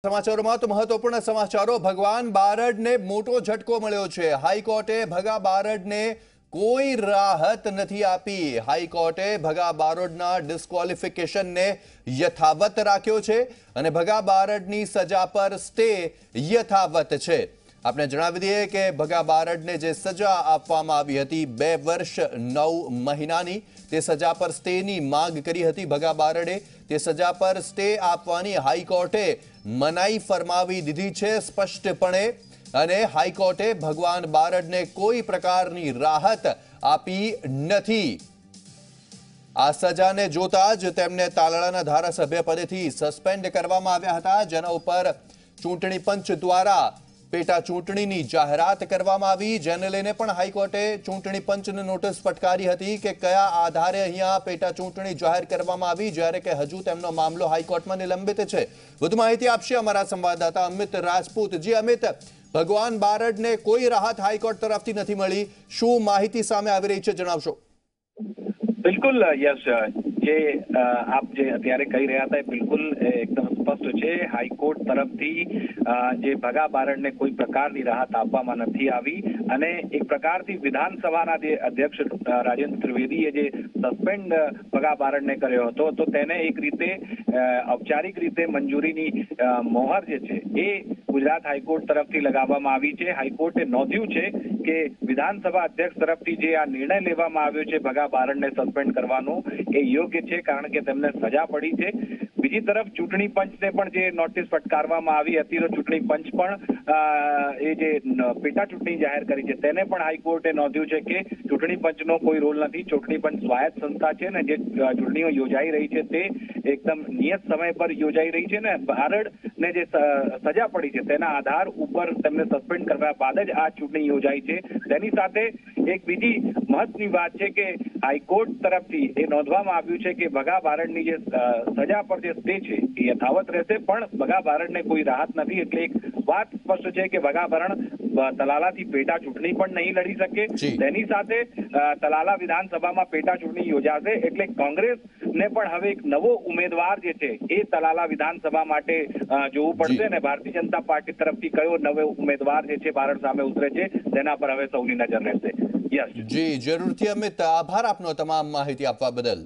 સમાચારોમાં તો મહત્વપૂર્ણ સમાચારો ભગવાન બારડને મોટો ઝટકો મળ્યો છે। હાઈકોર્ટે ભગા બારડને કોઈ રાહત નથી આપી। હાઈકોર્ટે ભગા બારડના ડિસ્ક્વોલિફિકેશનને યથાવત રાખ્યો છે અને ભગા બારડની સજા પર સ્ટે યથાવત છે। આપણે જણાવી દઈએ કે ભગા બારડને જે સજા આપવામાં આવી હતી 2 વર્ષ 9 મહિનાની તે સજા પર સ્ટેની માંગ કરી હતી। ભગા બારડે તે સજા પર સ્ટે આપવાની હાઈકોર્ટે મનાઈ ફરમાવી દીધી છે સ્પષ્ટપણે અને હાઈકોર્ટે ભગવાન બારડને કોઈ પ્રકારની રાહત આપી નથી। આ સજાને જોતા જ તેમને તાલાળાના ધારાસભ્ય પદેથી સસ્પેન્ડ કરવામાં આવ્યા હતા, જેના ઉપર ચૂંટણી પંચ દ્વારા પેટા ચૂંટણીની જાહેરાત કરવામાં આવી, જેને લઈને પણ હાઈકોર્ટે ચૂંટણી પંચને નોટિસ ફટકારી હતી કે કયા આધારે અહીંયા પેટા ચૂંટણી જાહેર કરવામાં આવી, જ્યારે કે હજુ તેમનો મામલો હાઈકોર્ટમાં નિલંબિત છે। વધુ માહિતી આપશે અમારા સંવાદદાતા અમિત રાજપૂત। જી અમિત, ભગવાન બારડને કોઈ રાહત હાઈકોર્ટ તરફથી નથી મળી, શું માહિતી સામે આવી રહી છે જણાવશો? બિલકુલ યસ, જે આપ જે અત્યારે કહી રહ્યા હતા બિલકુલ એકદમ સ્પષ્ટ છે। હાઈકોર્ટ તરફથી જે ભગા બારડને કોઈ પ્રકારની રાહત આપવામાં નથી આવી અને એક પ્રકારથી વિધાનસભાના જે અધ્યક્ષ રાજેન્દ્ર ત્રિવેદીએ જે સસ્પેન્ડ ભગા બારડને કર્યો હતો તો તેને એક રીતે ઔપચારિક રીતે મંજૂરીની મોહર જે છે એ ગુજરાત હાઈકોર્ટ તરફથી લગાવવામાં આવી છે। હાઈકોર્ટે નોંધ્યું છે કે વિધાનસભા અધ્યક્ષ તરફથી જે આ નિર્ણય લેવામાં આવ્યો છે ભગા બારડને સસ્પેન્ડ કરવાનો એ યોગ્ય છે, કારણ કે તેમને સજા પડી છે। બીજી તરફ ચૂંટણી પંચને પણ જે નોટિસ ફટકારવામાં આવી હતી તો ચૂંટણી પંચ પણ એ જે પેટા ચૂંટણી જાહેર કરી છે તેને પણ હાઈકોર્ટે નોંધ્યું છે કે ચૂંટણી પંચનો કોઈ રોલ નથી। ચૂંટણી પંચ સ્વાયત્ત સંસ્થા છે ને જે ચૂંટણીઓ યોજાઈ રહી છે તે એકદમ નિયત સમય પર યોજાઈ રહી છે ને બારડને જે સજા પડી છે તેના આધાર ઉપર તેમને સસ્પેન્ડ કરવા બાદ જ આ ચૂંટણી યોજાઈ છે। તેની સાથે એક બીજી મહત્વની વાત છે કે હાઈકોર્ટ તરફથી એ નોંધવામાં આવ્યું છે કે ભગા બારડની જે સજા પર જે સ્ટે છે એ યથાવત રહેશે, પણ ભગા બારડને કોઈ રાહત નથી। એટલે એક વાત સ્પષ્ટ છે કે ભગા બારડ તલાલાથી પેટા ચૂંટણી પણ નહીં લડી શકે। તેની સાથે તલાલા વિધાનસભામાં પેટા ચૂંટણી યોજાશે એટલે કોંગ્રેસને પણ હવે એક નવો ઉમેદવાર જે છે એ તલાલા વિધાનસભા માટે જોવું પડશે અને ભારતીય જનતા પાર્ટી તરફથી કયો નવો ઉમેદવાર જે છે બારડ સામે ઉતરે છે તેના પર હવે સૌની નજર રહેશે। યસ જી જરૂરથી અમિત, આભાર આપનો તમામ માહિતી આપવા બદલ।